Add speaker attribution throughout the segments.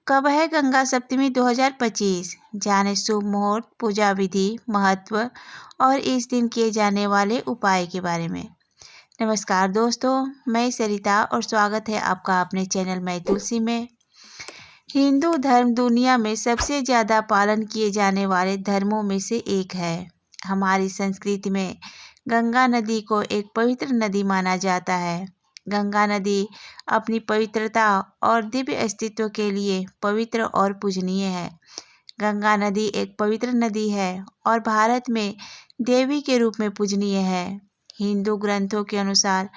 Speaker 1: कब है गंगा सप्तमी 2025? जाने शुभ मुहूर्त, पूजा विधि, महत्व और इस दिन किए जाने वाले उपाय के बारे में। नमस्कार दोस्तों, मैं सरिता और स्वागत है आपका अपने चैनल मैं तुलसी में। हिंदू धर्म दुनिया में सबसे ज़्यादा पालन किए जाने वाले धर्मों में से एक है। हमारी संस्कृति में गंगा नदी को एक पवित्र नदी माना जाता है। गंगा नदी अपनी पवित्रता और दिव्य अस्तित्व के लिए पवित्र और पूजनीय है। गंगा नदी एक पवित्र नदी है और भारत में देवी के रूप में पूजनीय है। हिंदू ग्रंथों के अनुसार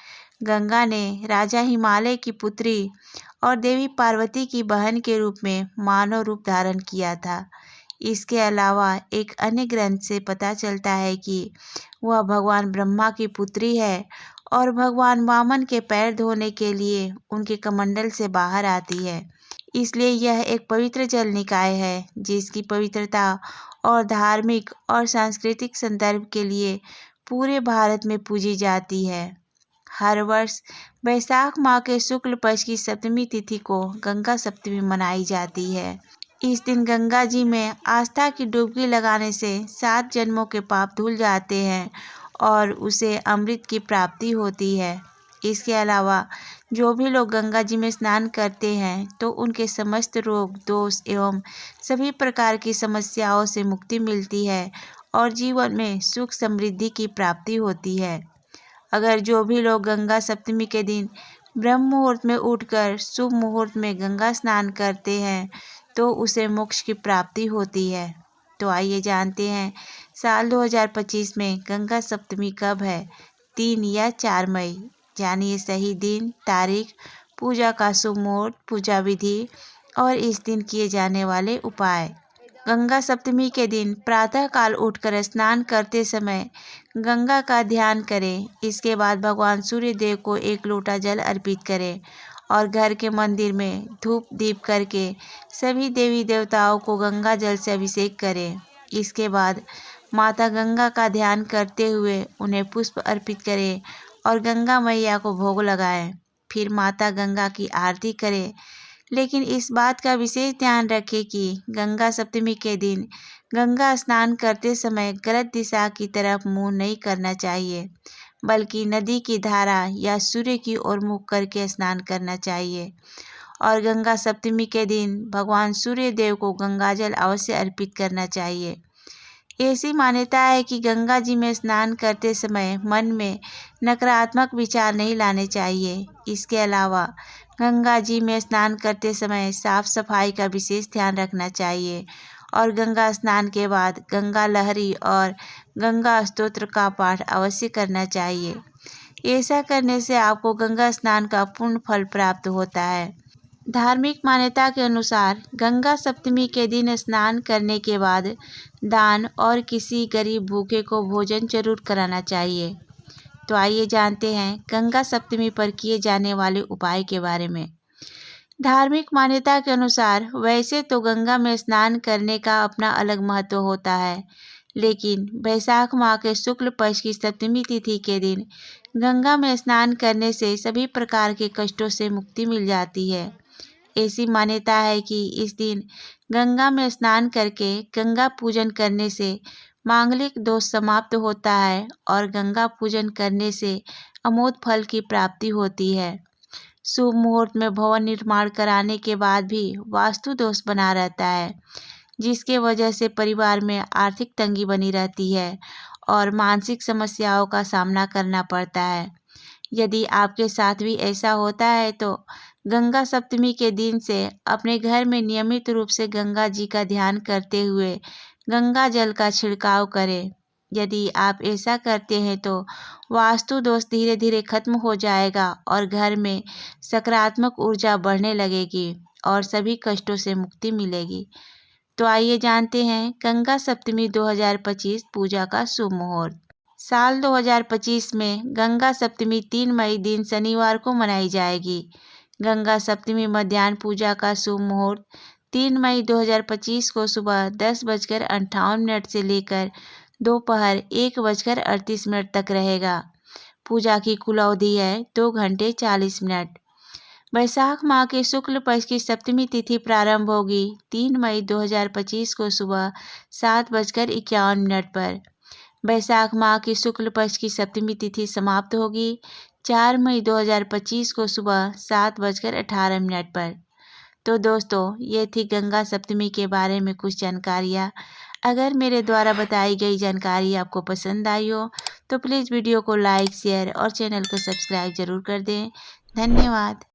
Speaker 1: गंगा ने राजा हिमालय की पुत्री और देवी पार्वती की बहन के रूप में मानव रूप धारण किया था। इसके अलावा एक अन्य ग्रंथ से पता चलता है कि वह भगवान ब्रह्मा की पुत्री है और भगवान वामन के पैर धोने के लिए उनके कमंडल से बाहर आती है। इसलिए यह एक पवित्र जल निकाय है जिसकी पवित्रता और धार्मिक और सांस्कृतिक संदर्भ के लिए पूरे भारत में पूजी जाती है। हर वर्ष वैशाख माह के शुक्ल पक्ष की सप्तमी तिथि को गंगा सप्तमी मनाई जाती है। इस दिन गंगा जी में आस्था की डुबकी लगाने से 7 जन्मों के पाप धुल जाते हैं और उसे अमृत की प्राप्ति होती है। इसके अलावा जो भी लोग गंगा जी में स्नान करते हैं तो उनके समस्त रोग, दोष एवं सभी प्रकार की समस्याओं से मुक्ति मिलती है और जीवन में सुख समृद्धि की प्राप्ति होती है। अगर जो भी लोग गंगा सप्तमी के दिन ब्रह्म मुहूर्त में उठकर शुभ मुहूर्त में गंगा स्नान करते हैं तो उसे मोक्ष की प्राप्ति होती है। तो आइए जानते हैं साल 2025 में गंगा सप्तमी कब है। 3 या 4 मई। जानिए सही दिन, तारीख, पूजा का शुभ मुहूर्त, पूजा विधि और इस दिन किए जाने वाले उपाय। गंगा सप्तमी के दिन प्रातःकाल उठकर स्नान करते समय गंगा का ध्यान करें। इसके बाद भगवान सूर्य देव को 1 लोटा जल अर्पित करें और घर के मंदिर में धूप दीप करके सभी देवी देवताओं को गंगा जल से अभिषेक करें। इसके बाद माता गंगा का ध्यान करते हुए उन्हें पुष्प अर्पित करें और गंगा मैया को भोग लगाएं। फिर माता गंगा की आरती करें, लेकिन इस बात का विशेष ध्यान रखें कि गंगा सप्तमी के दिन गंगा स्नान करते समय गलत दिशा की तरफ मुंह नहीं करना चाहिए, बल्कि नदी की धारा या सूर्य की ओर मुख करके स्नान करना चाहिए। और गंगा सप्तमी के दिन भगवान सूर्य देव को गंगाजल अवश्य अर्पित करना चाहिए। ऐसी मान्यता है कि गंगा जी में स्नान करते समय मन में नकारात्मक विचार नहीं लाने चाहिए। इसके अलावा गंगा जी में स्नान करते समय साफ सफाई का विशेष ध्यान रखना चाहिए और गंगा स्नान के बाद गंगा लहरी और गंगा स्तोत्र का पाठ अवश्य करना चाहिए। ऐसा करने से आपको गंगा स्नान का पूर्ण फल प्राप्त होता है। धार्मिक मान्यता के अनुसार गंगा सप्तमी के दिन स्नान करने के बाद दान और किसी गरीब भूखे को भोजन जरूर कराना चाहिए। तो आइए जानते हैं गंगा सप्तमी पर किए जाने वाले उपाय के बारे में। धार्मिक मान्यता के अनुसार वैसे तो गंगा में स्नान करने का अपना अलग महत्व होता है, लेकिन वैशाख माह के शुक्ल पक्ष की सप्तमी तिथि के दिन गंगा में स्नान करने से सभी प्रकार के कष्टों से मुक्ति मिल जाती है। ऐसी मान्यता है कि इस दिन गंगा में स्नान करके गंगा पूजन करने से मांगलिक दोष समाप्त होता है और गंगा पूजन करने से अमोघ फल की प्राप्ति होती है। शुभ मुहूर्त में भवन निर्माण कराने के बाद भी वास्तु दोष बना रहता है, जिसके वजह से परिवार में आर्थिक तंगी बनी रहती है और मानसिक समस्याओं का सामना करना पड़ता है। यदि आपके साथ भी ऐसा होता है तो गंगा सप्तमी के दिन से अपने घर में नियमित रूप से गंगा जी का ध्यान करते हुए गंगा जल का छिड़काव करें। यदि आप ऐसा करते हैं तो वास्तु दोष धीरे धीरे खत्म हो जाएगा और घर में सकारात्मक ऊर्जा बढ़ने लगेगी और सभी कष्टों से मुक्ति मिलेगी। तो आइए जानते हैं गंगा सप्तमी 2025 पूजा का शुभ मुहूर्त। साल 2025 में गंगा सप्तमी 3 मई दिन शनिवार को मनाई जाएगी। गंगा सप्तमी मध्याह्न पूजा का शुभ मुहूर्त 3 मई 2025 को सुबह 10:58 से लेकर दोपहर 1:38 तक रहेगा। पूजा की कुल अवधि है 2 घंटे 40 मिनट। वैशाख माह के शुक्ल पक्ष की सप्तमी तिथि प्रारंभ होगी 3 मई 2025 को सुबह 7:51 पर। वैशाख माह की शुक्ल पक्ष की सप्तमी तिथि समाप्त होगी 4 मई 2025 को सुबह 7:18 पर। तो दोस्तों, ये थी गंगा सप्तमी के बारे में कुछ जानकारियाँ। अगर मेरे द्वारा बताई गई जानकारी आपको पसंद आई हो तो प्लीज़ वीडियो को लाइक, शेयर और चैनल को सब्सक्राइब ज़रूर कर दें। धन्यवाद।